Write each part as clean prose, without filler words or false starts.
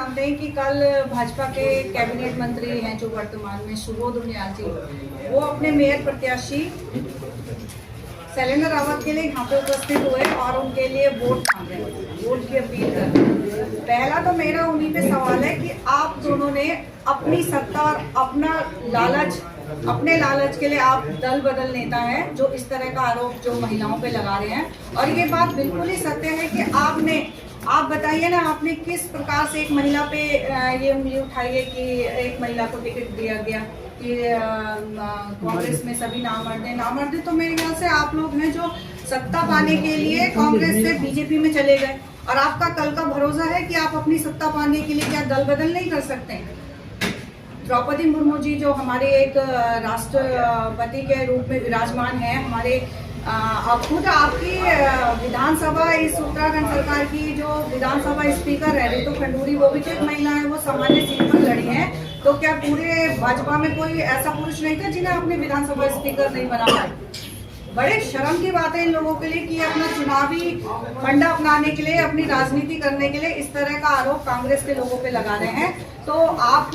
जानते हैं कि कल भाजपा के कैबिनेट मंत्री हैं जो वर्तमान में सुबोध उनियाल जी, वो अपने मेयर प्रत्याशी शैलेंद्र रावत के लिए यहाँ पे उपस्थित हुए और उनके लिए वोट मांग रहे हैं, वोट की अपील कर रहे हैं। पहला तो मेरा उन्हीं पे सवाल है कि आप दोनों ने अपनी सत्ता और अपने लालच के लिए आप दल बदल नेता हैं जो इस तरह का आरोप जो महिलाओं पे लगा रहे हैं। और ये बात बिल्कुल ही सत्य है कि आप बताइए ना, आपने किस प्रकार से एक महिला पे ये उंगली उठाई है कि एक महिला को टिकट दिया गया कि कांग्रेस में सभी नामर्दे तो मेरे ख्याल से आप लोग हैं जो सत्ता पाने के लिए कांग्रेस से बीजेपी में चले गए और आपका कल का भरोसा है कि आप अपनी सत्ता पाने के लिए क्या दल बदल नहीं कर सकते। द्रौपदी मुर्मू जी जो हमारे एक राष्ट्रपति के रूप में विराजमान है, हमारे खुद आपकी विधानसभा, इस उत्तराखंड सरकार की जो विधानसभा स्पीकर है रितु खंडूरी, वो भी तो एक महिला है, वो सामान्य सीट पर लड़ी है। तो क्या पूरे भाजपा में कोई ऐसा पुरुष नहीं था जिन्हें अपने विधानसभा स्पीकर नहीं बना पाए? बड़े शर्म की बात है इन लोगों के लिए कि अपना चुनावी फंडा अपनाने के लिए, अपनी राजनीति करने के लिए इस तरह का आरोप कांग्रेस के लोगों पे लगा रहे हैं। तो आप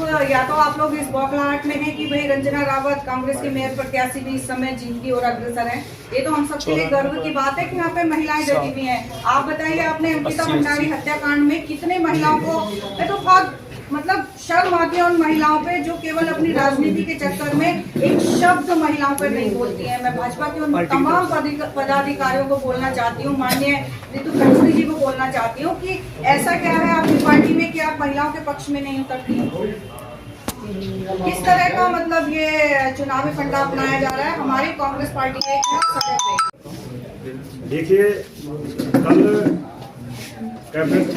लोग इस बौखलाहट में हैं कि भाई रंजना रावत कांग्रेस की मेयर प्रत्याशी भी इस समय जीत की ओर अग्रसर है। ये तो हम सबके लिए गर्व की बात है कि यहाँ पे महिलाएं डटी हुई हैं। आप बताइए, आपने अंकिता भंडारी हत्याकांड में कितने महिलाओं को, तो बहुत मतलब शर्म आती है उन महिलाओं पे जो केवल अपनी राजनीति के चक्कर में एक शब्द महिलाओं पर नहीं बोलती हैं। मैं भाजपा के उन तमाम पदाधिकारियों को बोलना चाहती हूँ, माननीय रितु खंडूरी जी को बोलना चाहती हूँ कि ऐसा क्या है आपकी पार्टी में कि आप महिलाओं के पक्ष में नहीं उतरती। किस तरह का मतलब ये चुनावी फंडा अपनाया जा रहा है हमारी कांग्रेस पार्टी के। देखिए, कल कैबिनेट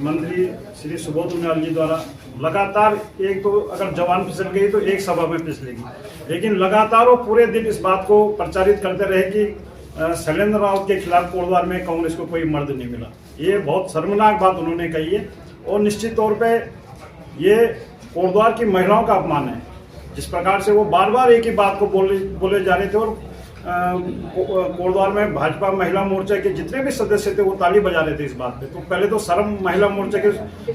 मंत्री श्री सुबोध उनियाल जी द्वारा लगातार, एक तो अगर जवान फिसल गई तो एक सभा में फिसलेगी, लेकिन लगातार वो पूरे दिन इस बात को प्रचारित करते रहे कि शैलेंद्र रावत के खिलाफ कोटद्वार में कांग्रेस को कोई मर्द नहीं मिला। ये बहुत शर्मनाक बात उन्होंने कही है और निश्चित तौर पे ये कोटद्वार की महिलाओं का अपमान है। जिस प्रकार से वो बार बार एक ही बात को बोले जा रहे थे और कोटद्वार में भाजपा महिला मोर्चा के जितने भी सदस्य थे वो ताली बजा रहे थे इस बात पे। तो पहले तो शर्म महिला मोर्चा के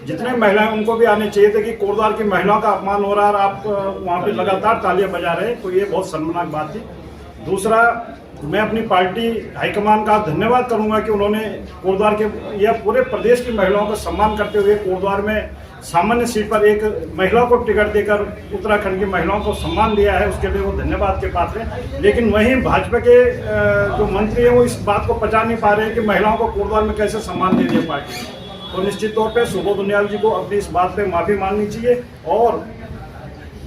जितने महिलाएं उनको भी आने चाहिए थे कि कोटद्वार की महिलाओं का अपमान हो रहा है और आप वहाँ पे लगातार तालियां बजा रहे हैं, तो ये बहुत शर्मनाक बात थी। दूसरा, मैं अपनी पार्टी हाईकमान का धन्यवाद करूंगा कि उन्होंने कोटद्वार के या पूरे प्रदेश की महिलाओं का सम्मान करते हुए कोटद्वार में सामान्य सीट पर एक महिला को टिकट देकर उत्तराखंड की महिलाओं को सम्मान दिया है, उसके लिए वो धन्यवाद के पात्र हैं। लेकिन वहीं भाजपा के जो मंत्री हैं वो इस बात को पचा नहीं पा रहे हैं कि महिलाओं को कोटद्वार में कैसे सम्मान दे दिया पार्टी। तो निश्चित तौर पर सुबोध उनियाल जी को अपनी इस बात पर माफ़ी मांगनी चाहिए और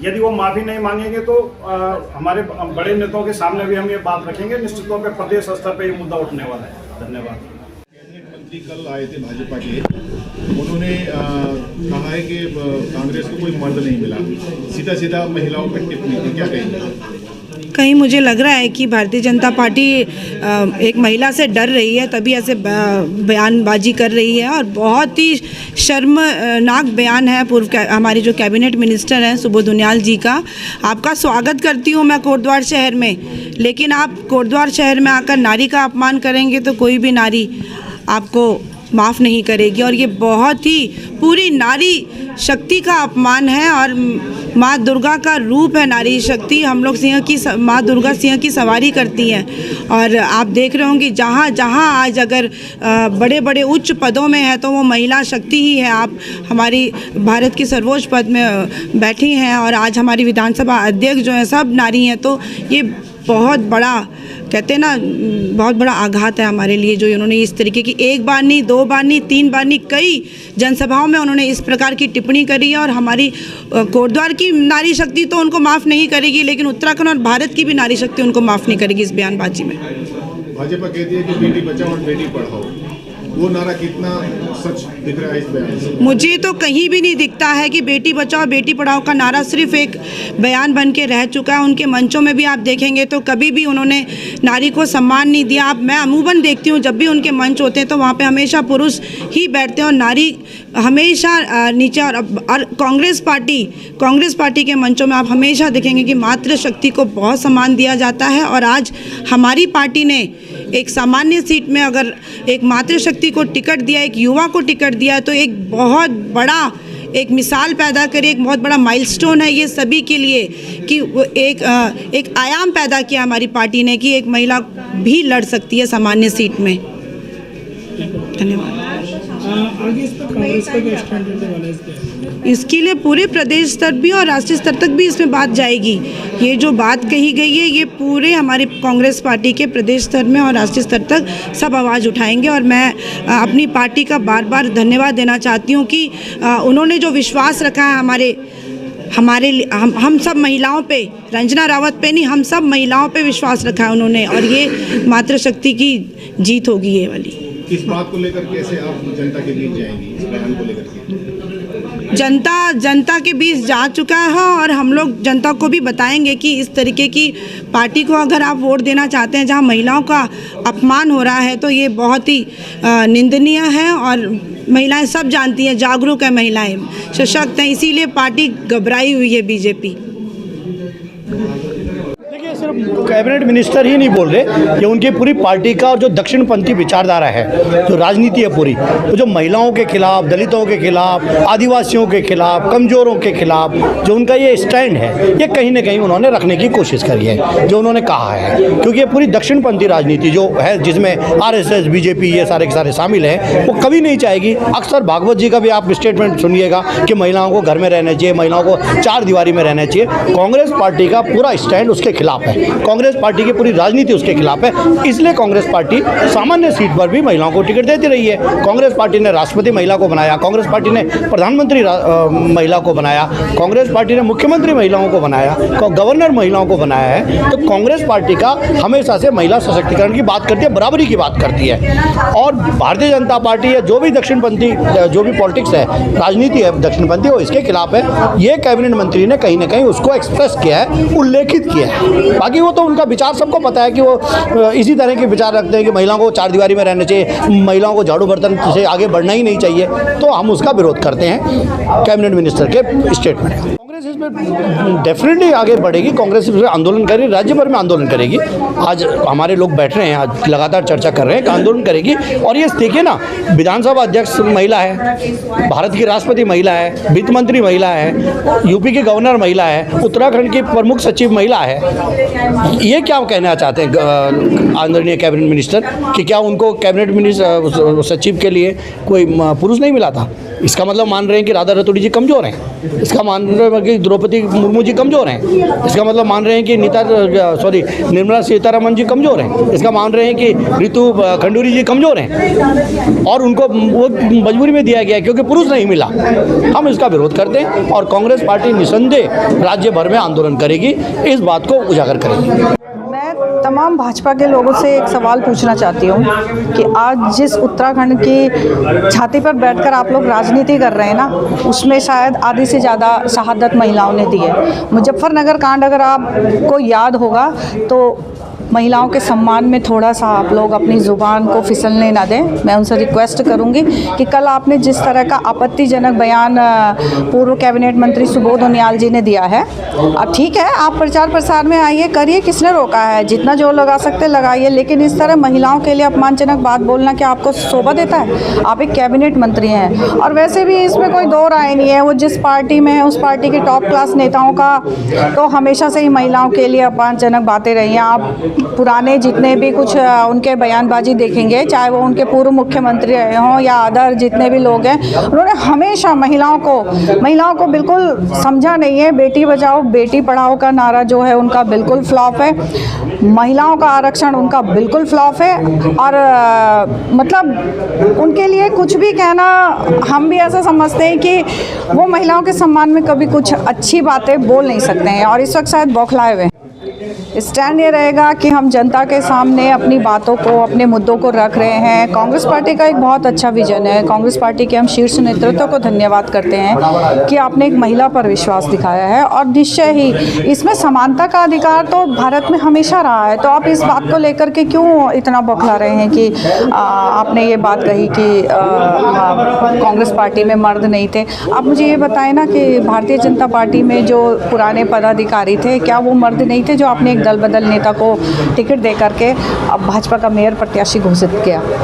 यदि वो माफ़ी नहीं मांगेंगे तो हमारे बड़े नेताओं के सामने भी हम ये बात रखेंगे। निश्चित तौर पर प्रदेश स्तर पर ये मुद्दा उठने वाला है। धन्यवाद। कैबिनेट मंत्री कल आए थे भाजपा के, उन्होंने कहा है कि कांग्रेस को कोई मर्द नहीं मिला, सीधा सीधा महिलाओं पर टिप्पणी की, क्या कहेंगे? कहीं मुझे लग रहा है कि भारतीय जनता पार्टी एक महिला से डर रही है, तभी ऐसे बयानबाजी कर रही है और बहुत ही शर्मनाक बयान है हमारी जो कैबिनेट मिनिस्टर हैं सुबोध उनियाल जी का। आपका स्वागत करती हूँ मैं कोटद्वार शहर में, लेकिन आप कोटद्वार शहर में आकर नारी का अपमान करेंगे तो कोई भी नारी आपको माफ़ नहीं करेगी और ये बहुत ही पूरी नारी शक्ति का अपमान है और माँ दुर्गा का रूप है नारी शक्ति। हम लोग माँ दुर्गा सिंह की सवारी करती हैं और आप देख रहे होंगे जहाँ जहाँ आज अगर बड़े बड़े उच्च पदों में है तो वो महिला शक्ति ही है। आप हमारी भारत की सर्वोच्च पद में बैठी हैं और आज हमारी विधानसभा अध्यक्ष जो है सब नारी हैं। तो ये बहुत बड़ा, कहते हैं ना, बहुत बड़ा आघात है हमारे लिए जो इन्होंने इस तरीके की एक बार नहीं, दो बार नहीं, तीन बार नहीं, कई जनसभाओं में उन्होंने इस प्रकार की टिप्पणी करी है। और हमारी कोटद्वार की नारी शक्ति तो उनको माफ़ नहीं करेगी, लेकिन उत्तराखंड और भारत की भी नारी शक्ति उनको माफ़ नहीं करेगी इस बयानबाजी में। भाजपा कहती है कि बेटी बचाओ और बेटी पढ़ाओ, वो नारा कितना सच दिख रहा है इस बयान से? मुझे तो कहीं भी नहीं दिखता है कि बेटी बचाओ बेटी पढ़ाओ का नारा सिर्फ एक बयान बन के रह चुका है। उनके मंचों में भी आप देखेंगे तो कभी भी उन्होंने नारी को सम्मान नहीं दिया। मैं अमूमन देखती हूँ जब भी उनके मंच होते हैं तो वहाँ पे हमेशा पुरुष ही बैठते हैं और नारी हमेशा नीचे। और कांग्रेस पार्टी के मंचों में आप हमेशा देखेंगे कि मातृशक्ति को बहुत सम्मान दिया जाता है और आज हमारी पार्टी ने एक सामान्य सीट में अगर एक मातृशक्ति को टिकट दिया, एक युवा को टिकट दिया, तो एक बहुत बड़ा एक मिसाल पैदा करे, एक बहुत बड़ा माइलस्टोन है ये सभी के लिए कि वो एक आयाम पैदा किया हमारी पार्टी ने कि एक महिला भी लड़ सकती है सामान्य सीट में। धन्यवाद। आगे इस पर कांग्रेस का क्या स्टैंड रहने वाला है इसके? इसके लिए पूरे प्रदेश स्तर भी और राष्ट्रीय स्तर तक भी इसमें बात जाएगी। ये जो बात कही गई है ये पूरे हमारे कांग्रेस पार्टी के प्रदेश स्तर में और राष्ट्रीय स्तर तक सब आवाज़ उठाएंगे। और मैं अपनी पार्टी का बार बार धन्यवाद देना चाहती हूँ कि उन्होंने जो विश्वास रखा है हम सब महिलाओं पे, रंजना रावत पे नहीं, हम सब महिलाओं पे विश्वास रखा है उन्होंने, और ये मातृशक्ति की जीत होगी ये वाली। इस बात को लेकर कैसे आप जनता के बीच जाएंगी, इस बयान को लेकर के? जनता के बीच जा चुका है और हम लोग जनता को भी बताएंगे कि इस तरीके की पार्टी को अगर आप वोट देना चाहते हैं जहां महिलाओं का अपमान हो रहा है तो ये बहुत ही निंदनीय है। और महिलाएं सब जानती हैं, जागरूक है महिलाएं, सशक्त हैं, इसीलिए पार्टी घबराई हुई है बीजेपी। सिर्फ कैबिनेट मिनिस्टर ही नहीं बोल रहे, ये उनकी पूरी पार्टी का और जो दक्षिणपंथी विचारधारा है, जो राजनीति है पूरी, तो जो महिलाओं के खिलाफ, दलितों के खिलाफ, आदिवासियों के खिलाफ, कमज़ोरों के खिलाफ जो उनका ये स्टैंड है, ये कहीं ना कहीं उन्होंने रखने की कोशिश करी है, जो उन्होंने कहा है। क्योंकि ये पूरी दक्षिणपंथी राजनीति जो है, जिसमें RSS, BJP ये सारे के सारे शामिल हैं, वो कभी नहीं चाहेगी। अक्सर भागवत जी का भी आप स्टेटमेंट सुनिएगा कि महिलाओं को घर में रहना चाहिए, महिलाओं को चार दीवारी में रहना चाहिए। कांग्रेस पार्टी का पूरा स्टैंड उसके खिलाफ है, कांग्रेस पार्टी की पूरी राजनीति उसके खिलाफ है। इसलिए कांग्रेस पार्टी सामान्य सीट पर भी महिलाओं को टिकट देती रही है। कांग्रेस पार्टी ने राष्ट्रपति महिला को बनाया, कांग्रेस पार्टी ने प्रधानमंत्री महिला को बनाया, कांग्रेस पार्टी ने मुख्यमंत्री महिलाओं को बनाया, गवर्नर महिलाओं को बनाया है। तो कांग्रेस पार्टी का हमेशा से महिला सशक्तिकरण की बात करती है, बराबरी की बात करती है। और भारतीय जनता पार्टी या जो भी दक्षिणपंथी जो भी पॉलिटिक्स है, राजनीति है दक्षिणपंथी, वो इसके खिलाफ है। ये कैबिनेट मंत्री ने कहीं ना कहीं उसको एक्सप्रेस किया है, उल्लेखित किया है। बाकी वो तो उनका विचार सबको पता है कि वो इसी तरह के विचार रखते हैं कि महिलाओं को चार दीवारी में रहना चाहिए, महिलाओं को झाड़ू बर्तन से आगे बढ़ना ही नहीं चाहिए। तो हम उसका विरोध करते हैं कैबिनेट मिनिस्टर के स्टेटमेंट का। कांग्रेस इसमें डेफिनेटली आगे बढ़ेगी, कांग्रेस इसमें आंदोलन करेगी, राज्य भर में आंदोलन करेगी। आज हमारे लोग बैठ रहे हैं, आज लगातार चर्चा कर रहे हैं कि आंदोलन करेगी। और ये देखिए ना, विधानसभा अध्यक्ष महिला है, भारत की राष्ट्रपति महिला है, वित्त मंत्री महिला है, यूपी की गवर्नर महिला है, उत्तराखंड की प्रमुख सचिव महिला है। ये क्या कहना चाहते हैं आदरणीय कैबिनेट मिनिस्टर कि क्या उनको कैबिनेट मिनिस्टर सचिव के लिए कोई पुरुष नहीं मिला था? इसका मतलब मान रहे हैं कि राधा रतोड़ी जी कमज़ोर हैं, इसका मान रहे हैं कि द्रौपदी मुर्मू जी कमज़ोर हैं, इसका मतलब मान रहे हैं कि निर्मला सीतारमण जी कमज़ोर हैं, इसका मान रहे हैं कि ऋतु खंडूरी जी कमज़ोर हैं और उनको वो मजबूरी में दिया गया क्योंकि पुरुष नहीं मिला। हम इसका विरोध करते हैं और कांग्रेस पार्टी निसंदेह राज्य भर में आंदोलन करेगी, इस बात को उजागर करेगी। मैं तमाम भाजपा के लोगों से एक सवाल पूछना चाहती हूँ कि आज जिस उत्तराखंड की छाती पर बैठकर आप लोग राजनीति कर रहे हैं ना, उसमें शायद आधी से ज़्यादा शहादत महिलाओं ने दी है। मुजफ्फरनगर कांड अगर आपको याद होगा तो महिलाओं के सम्मान में थोड़ा सा आप लोग अपनी ज़ुबान को फिसलने ना दें। मैं उनसे रिक्वेस्ट करूंगी कि कल आपने जिस तरह का आपत्तिजनक बयान पूर्व कैबिनेट मंत्री सुबोध उनियाल जी ने दिया है, अब ठीक है आप प्रचार प्रसार में आइए, करिए, किसने रोका है, जितना जोर लगा सकते लगाइए, लेकिन इस तरह महिलाओं के लिए अपमानजनक बात बोलना क्या आपको शोभा देता है? आप एक कैबिनेट मंत्री हैं और वैसे भी इसमें कोई दो राय नहीं है, वो जिस पार्टी में है उस पार्टी के टॉप क्लास नेताओं का तो हमेशा से ही महिलाओं के लिए अपमानजनक बातें रही हैं। आप पुराने जितने भी कुछ उनके बयानबाजी देखेंगे, चाहे वो उनके पूर्व मुख्यमंत्री रहे हों या अदर जितने भी लोग हैं, उन्होंने हमेशा महिलाओं को बिल्कुल समझा नहीं है। बेटी बचाओ बेटी पढ़ाओ का नारा जो है उनका बिल्कुल फ्लॉप है, महिलाओं का आरक्षण उनका बिल्कुल फ्लॉप है और मतलब उनके लिए कुछ भी कहना, हम भी ऐसा समझते हैं कि वो महिलाओं के सम्मान में कभी कुछ अच्छी बातें बोल नहीं सकते हैं और इस वक्त शायद बौखलाए हुए हैं। स्टैंड ये रहेगा कि हम जनता के सामने अपनी बातों को, अपने मुद्दों को रख रहे हैं। कांग्रेस पार्टी का एक बहुत अच्छा विजन है, कांग्रेस पार्टी के हम शीर्ष नेतृत्व को धन्यवाद करते हैं कि आपने एक महिला पर विश्वास दिखाया है और निश्चय ही इसमें समानता का अधिकार तो भारत में हमेशा रहा है। तो आप इस बात को लेकर के क्यों इतना बौखला रहे हैं कि आपने ये बात कही कि कांग्रेस पार्टी में मर्द नहीं थे? आप मुझे ये बताएं ना कि भारतीय जनता पार्टी में जो पुराने पदाधिकारी थे, क्या वो मर्द नहीं थे जो आपने दल बदल नेता को टिकट दे करके अब भाजपा का मेयर प्रत्याशी घोषित किया।